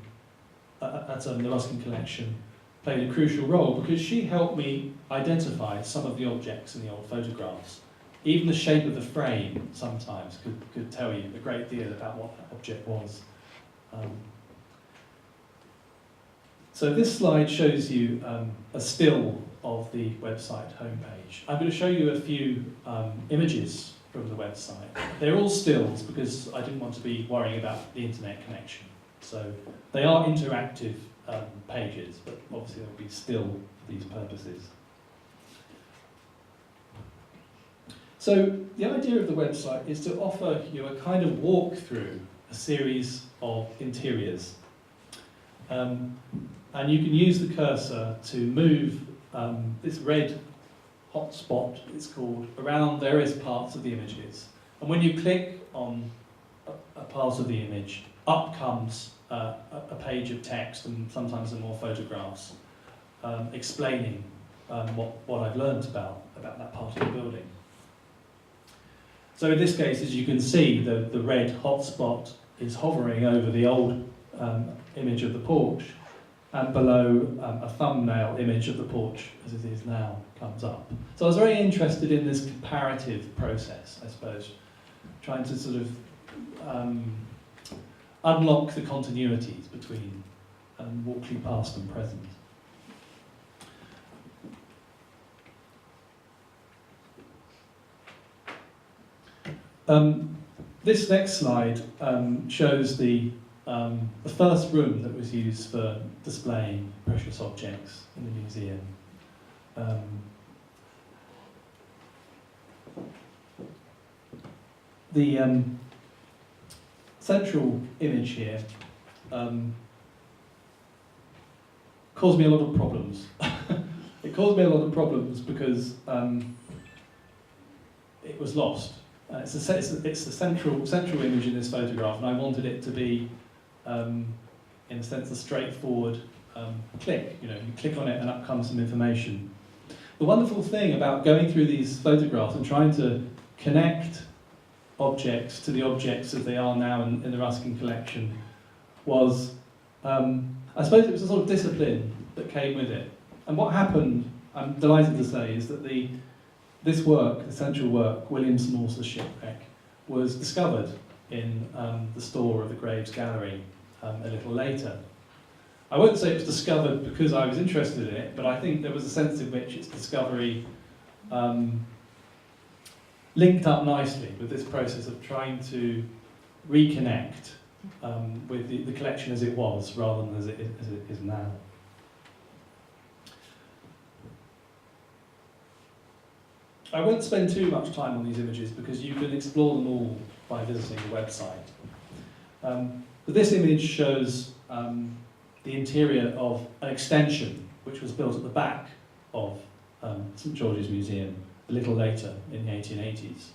the Ruskin collection, played a crucial role because she helped me identify some of the objects in the old photographs. Even the shape of the frame sometimes could tell you a great deal about what that object was. So this slide shows you a still of the website homepage. I'm going to show you a few images from the website. They're all stills because I didn't want to be worrying about the internet connection. So they are interactive pages, but obviously they'll be still for these purposes. So the idea of the website is to offer you a kind of walk through a series of interiors. And you can use the cursor to move this red hotspot, it's called, around various parts of the images. And when you click on a part of the image, up comes a page of text and sometimes some more photographs explaining what I've learned about that part of the building. So in this case, as you can see, the red hotspot is hovering over the old image of the porch, and below a thumbnail image of the porch, as it is now, comes up. So I was very interested in this comparative process, I suppose, trying to sort of unlock the continuities between Walkley past and present. This next slide shows the first room that was used for displaying precious objects in the museum. The central image here caused me a lot of problems. It caused me a lot of problems because it was lost. It's the central image in this photograph, and I wanted it to be, in a sense, a straightforward click. You know, you click on it and up comes some information. The wonderful thing about going through these photographs and trying to connect objects to the objects as they are now in the Ruskin collection was, I suppose it was a sort of discipline that came with it. And what happened, I'm delighted to say, is that this work, the central work, William Morse's Shipwreck, was discovered in the store of the Graves Gallery a little later. I won't say it was discovered because I was interested in it, but I think there was a sense in which its discovery linked up nicely with this process of trying to reconnect with the collection as it was, rather than as it is now. I won't spend too much time on these images because you can explore them all by visiting the website. But this image shows the interior of an extension which was built at the back of St George's Museum a little later in the 1880s.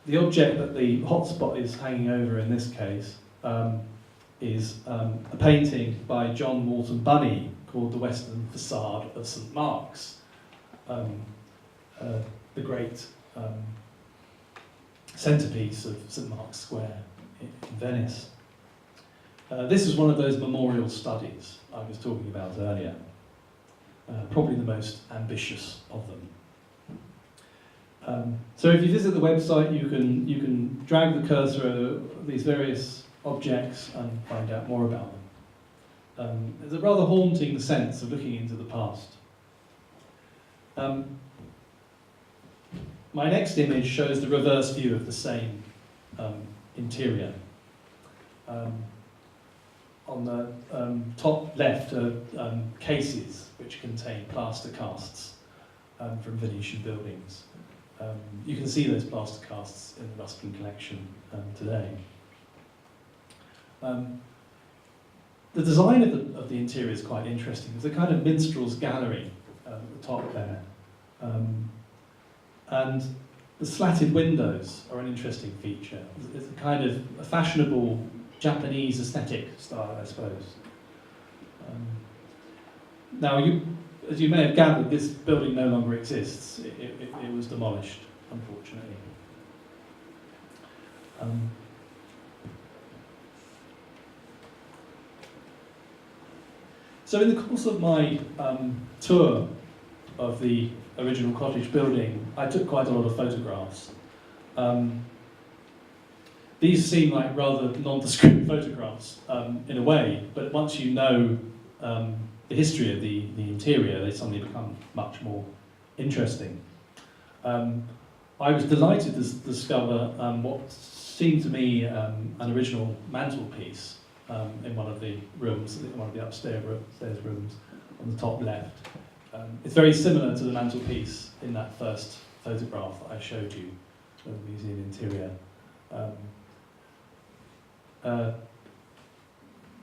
The object that the hotspot is hanging over in this case is a painting by John Walton Bunny called The Western Facade of St Mark's, the great centrepiece of St Mark's Square in Venice. This is one of those memorial studies I was talking about earlier, probably the most ambitious of them. So if you visit the website, you can drag the cursor over these various objects and find out more about them. There's a rather haunting sense of looking into the past. My next image shows the reverse view of the same interior. On the top left are cases which contain plaster casts from Venetian buildings. You can see those plaster casts in the Ruskin collection today. The design of the interior is quite interesting. There's a kind of minstrel's gallery at the top there. And The slatted windows are an interesting feature. It's a kind of a fashionable Japanese aesthetic style, I suppose. Now, as you may have gathered, this building no longer exists. It was demolished, unfortunately. So in the course of my tour of the original cottage building, I took quite a lot of photographs. These seem like rather nondescript photographs in a way, but once you know the history of the interior, they suddenly become much more interesting. I was delighted to discover what seemed to me an original mantelpiece in one of the rooms, one of the upstairs rooms on the top left. It's very similar to the mantelpiece in that first photograph that I showed you of the museum interior.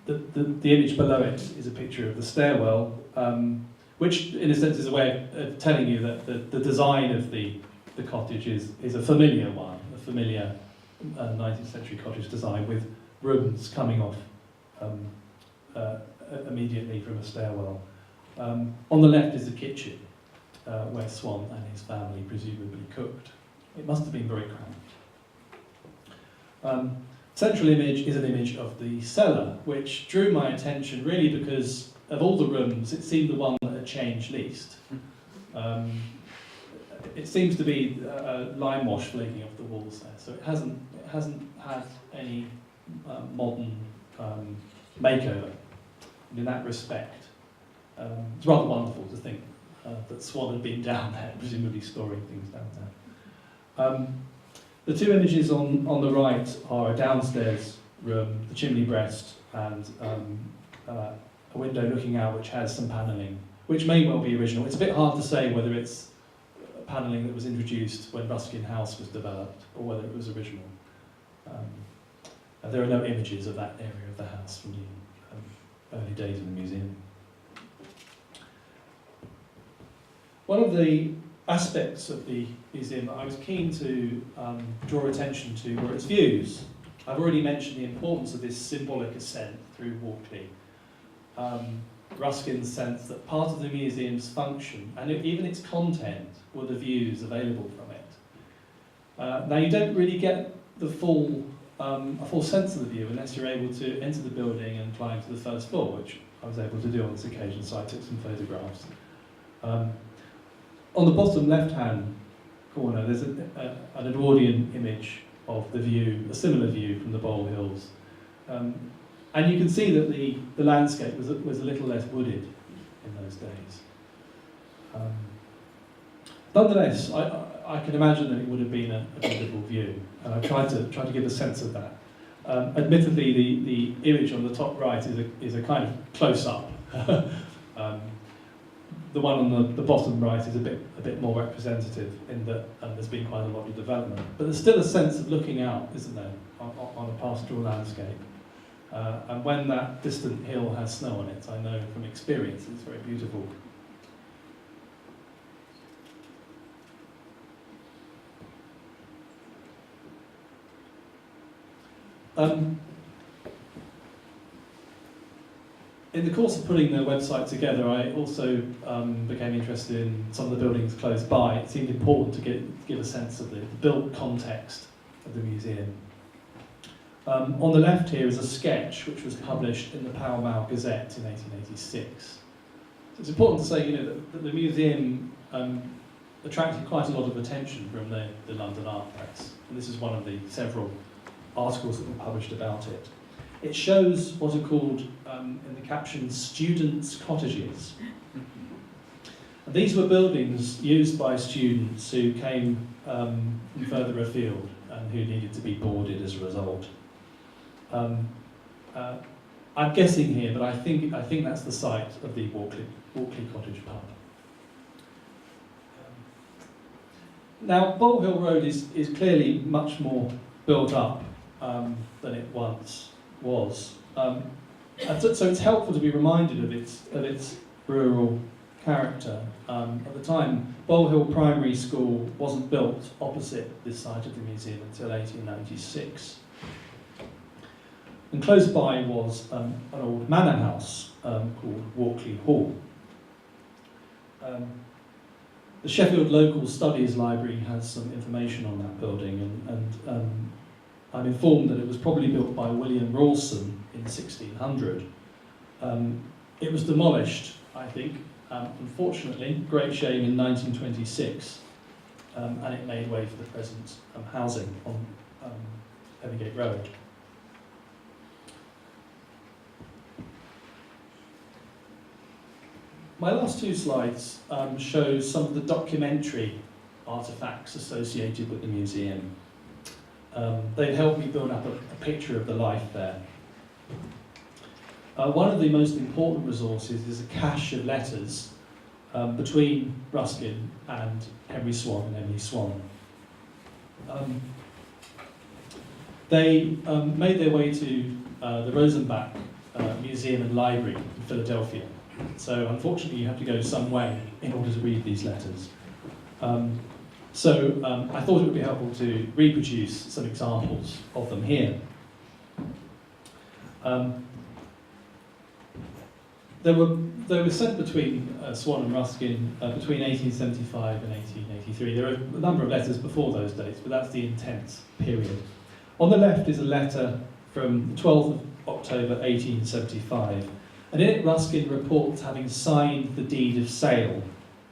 The image below it is a picture of the stairwell, which in a sense is a way of telling you that the design of the cottage is a familiar one, a familiar 19th century cottage design with rooms coming off immediately from a stairwell. On the left is the kitchen, where Swan and his family presumably cooked. It must have been very cramped. Central image is an image of the cellar, which drew my attention really because of all the rooms, it seemed the one that had changed least. It seems to be lime wash flaking off the walls there, so it hasn't had any modern makeover. And in that respect, it's rather wonderful to think that Swan had been down there, presumably storing things down there. The two images on the right are a downstairs room, the chimney breast, and a window looking out which has some panelling, which may well be original. It's a bit hard to say whether it's panelling that was introduced when Ruskin House was developed or whether it was original. There are no images of that area of the house from the early days of the museum. One of the aspects of the museum that I was keen to draw attention to were its views. I've already mentioned the importance of this symbolic ascent through Walkley. Ruskin's sense that part of the museum's function, and even its content, were the views available from it. Now you don't really get the a full sense of the view unless you're able to enter the building and climb to the first floor, which I was able to do on this occasion, so I took some photographs. On the bottom left-hand corner, there's an Edwardian image of the view, a similar view from the Bowl Hills. And you can see that the landscape was a little less wooded in those days. Nonetheless, I can imagine that it would have been a beautiful view, and I tried to give a sense of that. Admittedly, the image on the top right is a kind of close-up. The one on the bottom right is a bit more representative in that there's been quite a lot of development. But there's still a sense of looking out, isn't there, on a pastoral landscape. And when that distant hill has snow on it, I know from experience it's very beautiful. In the course of putting the website together, I also became interested in some of the buildings close by. It seemed important to give a sense of the built context of the museum. On the left here is a sketch which was published in the Pall Mall Gazette in 1886. So it's important to say, that the museum attracted quite a lot of attention from the London art press, and this is one of the several articles that were published about it. It shows what are called, in the caption, students' cottages. And these were buildings used by students who came from further afield and who needed to be boarded as a result. I'm guessing here, but I think that's the site of the Walkley Cottage pub. Now, Bowl Hill Road is clearly much more built up than it once was. So it's helpful to be reminded of its rural character. At the time, Bowl Hill Primary School wasn't built opposite this site of the museum until 1896. And close by was an old manor house called Walkley Hall. The Sheffield Local Studies Library has some information on that building, and I'm informed that it was probably built by William Rawson in 1600. It was demolished, I think, unfortunately, great shame, in 1926, and it made way for the present housing on Heavygate Road. My last two slides show some of the documentary artefacts associated with the museum. They've helped me build up a picture of the life there. One of the most important resources is a cache of letters between Ruskin and Henry Swan and Emily Swan. They made their way to the Rosenbach Museum and Library in Philadelphia. So unfortunately you have to go some way in order to read these letters. I thought it would be helpful to reproduce some examples of them here. They were sent between Swan and Ruskin between 1875 and 1883. There are a number of letters before those dates, but that's the intense period. On the left is a letter from the 12th of October 1875, and in it Ruskin reports having signed the deed of sale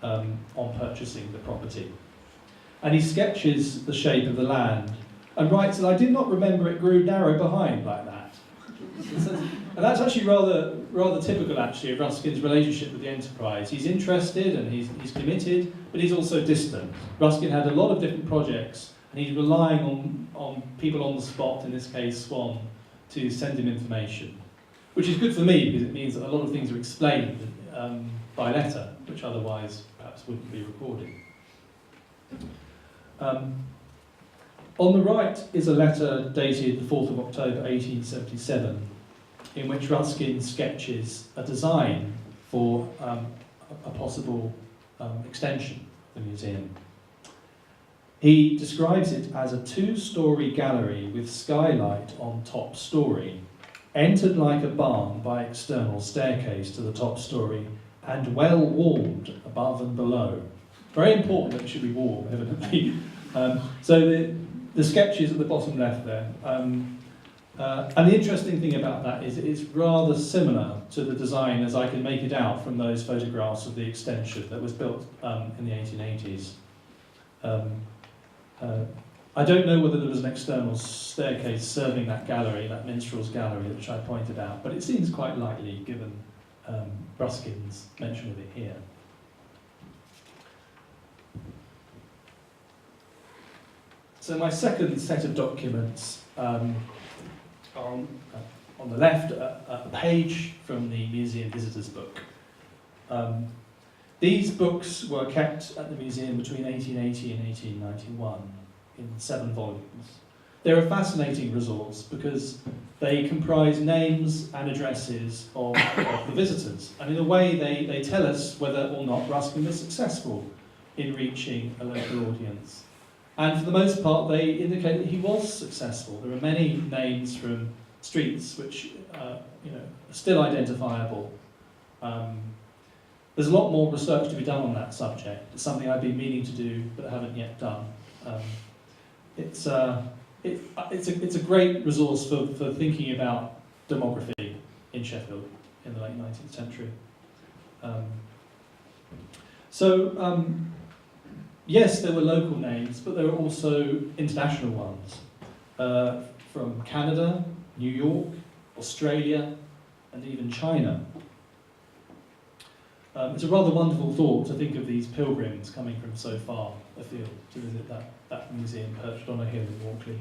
on purchasing the property. And he sketches the shape of the land and writes that I did not remember it grew narrow behind like that. And that's actually rather typical actually of Ruskin's relationship with the enterprise. He's interested and he's committed, but he's also distant. Ruskin had a lot of different projects and he's relying on people on the spot, in this case Swan, to send him information. Which is good for me because it means that a lot of things are explained by letter, which otherwise perhaps wouldn't be recorded. On the right is a letter dated the 4th of October 1877, in which Ruskin sketches a design for a possible extension of the museum. He describes it as a 2-storey gallery with skylight on top storey, entered like a barn by external staircase to the top storey, and well warmed above and below. Very important that it should be warm, evidently. So the sketch is at the bottom left there. And the interesting thing about that is it's rather similar to the design as I can make it out from those photographs of the extension that was built in the 1880s. I don't know whether there was an external staircase serving that gallery, that minstrel's gallery, which I pointed out, but it seems quite likely given Ruskin's mention of it here. So my second set of documents are on the left, a page from the museum visitors book. These books were kept at the museum between 1880 and 1891 in 7 volumes. They're a fascinating resource because they comprise names and addresses of the visitors, and in a way they tell us whether or not Ruskin was successful in reaching a local audience. And for the most part, they indicate that he was successful. There are many names from streets which are still identifiable. There's a lot more research to be done on that subject. It's something I've been meaning to do but haven't yet done. It's a great resource for thinking about demography in Sheffield in the late 19th century. Yes, there were local names, but there were also international ones from Canada, New York, Australia, and even China. It's a rather wonderful thought to think of these pilgrims coming from so far afield to visit that museum perched on a hill in Walkley.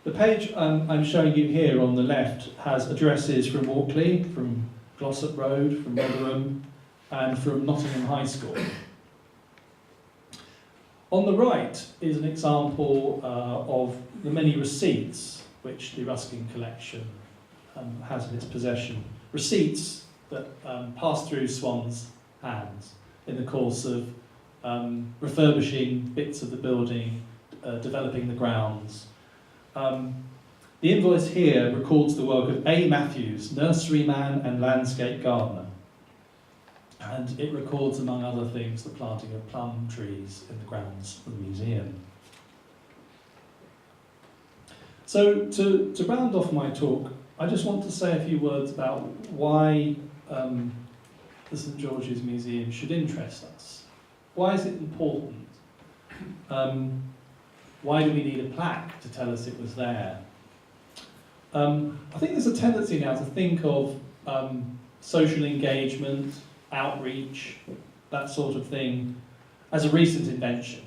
The page I'm showing you here on the left has addresses from Walkley, from Glossop Road, from Rotherham, and from Nottingham High School. On the right is an example of the many receipts which the Ruskin collection has in its possession. Receipts that passed through Swan's hands in the course of refurbishing bits of the building, developing the grounds. The invoice here records the work of A. Matthews, nurseryman and landscape gardener. And it records, among other things, the planting of plum trees in the grounds of the museum. So, to round off my talk, I just want to say a few words about why the St George's Museum should interest us. Why is it important? Why do we need a plaque to tell us it was there? I think there's a tendency now to think of social engagement, outreach, that sort of thing, as a recent invention.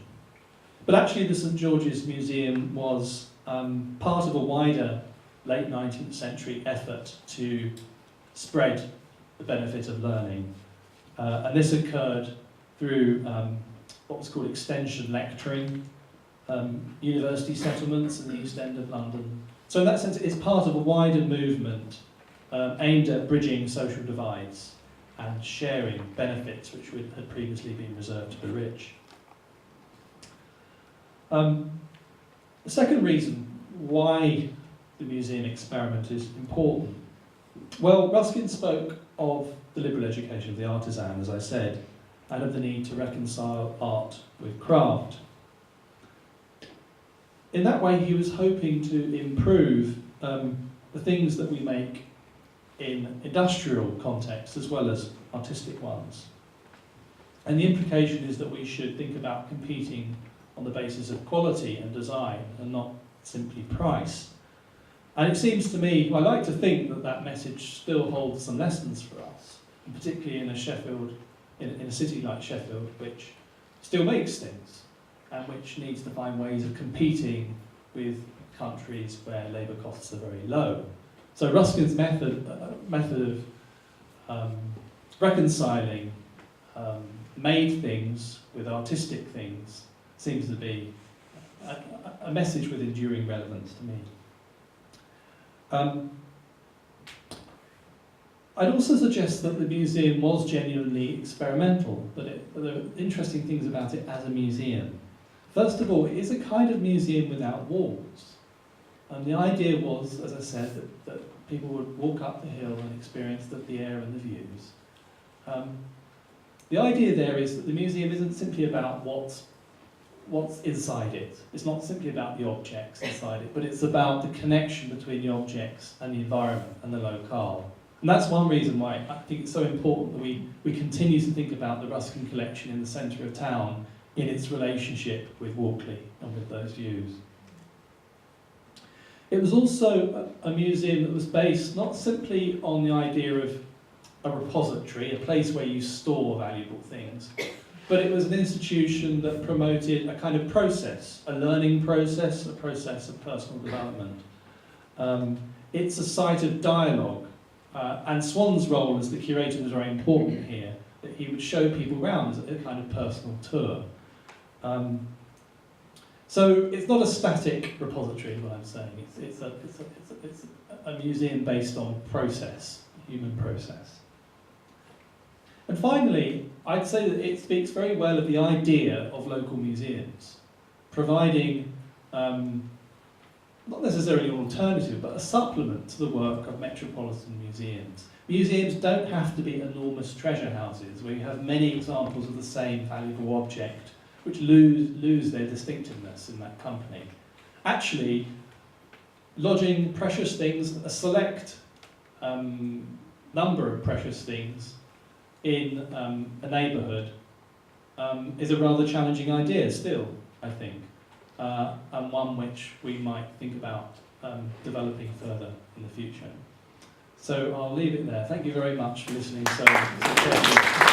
But actually the St George's Museum was part of a wider late 19th century effort to spread the benefit of learning. And this occurred through what was called extension lecturing, university settlements in the East End of London. So in that sense, it's part of a wider movement aimed at bridging social divides and sharing benefits which had previously been reserved to the rich. The second reason why the museum experiment is important. Well, Ruskin spoke of the liberal education of the artisan, as I said, and of the need to reconcile art with craft. In that way, he was hoping to improve the things that we make in industrial contexts as well as artistic ones. And the implication is that we should think about competing on the basis of quality and design and not simply price. And it seems to me, I like to think that that message still holds some lessons for us, and particularly in a Sheffield, in a city like Sheffield, which still makes things and which needs to find ways of competing with countries where labour costs are very low. So Ruskin's method of reconciling made things with artistic things seems to be a message with enduring relevance to me. I'd also suggest that the museum was genuinely experimental, that there are interesting things about it as a museum. First of all, it is a kind of museum without walls. And the idea was, as I said, that people would walk up the hill and experience the air and the views. The idea there is that the museum isn't simply about what's inside it. It's not simply about the objects inside it, but it's about the connection between the objects and the environment and the locale. And that's one reason why I think it's so important that we continue to think about the Ruskin collection in the centre of town in its relationship with Walkley and with those views. It was also a museum that was based not simply on the idea of a repository, a place where you store valuable things, but it was an institution that promoted a kind of process, a learning process, a process of personal development. It's a site of dialogue, and Swan's role as the curator was very important here, that he would show people around as a kind of personal tour. So it's not a static repository, is what I'm saying. It's a museum based on process, human process. And finally, I'd say that it speaks very well of the idea of local museums, providing not necessarily an alternative, but a supplement to the work of metropolitan museums. Museums don't have to be enormous treasure houses where you have many examples of the same valuable object, which lose their distinctiveness in that company. Actually, lodging precious things, a select number of precious things in a neighbourhood is a rather challenging idea still, I think, and one which we might think about developing further in the future. So I'll leave it there. Thank you very much for listening so carefully.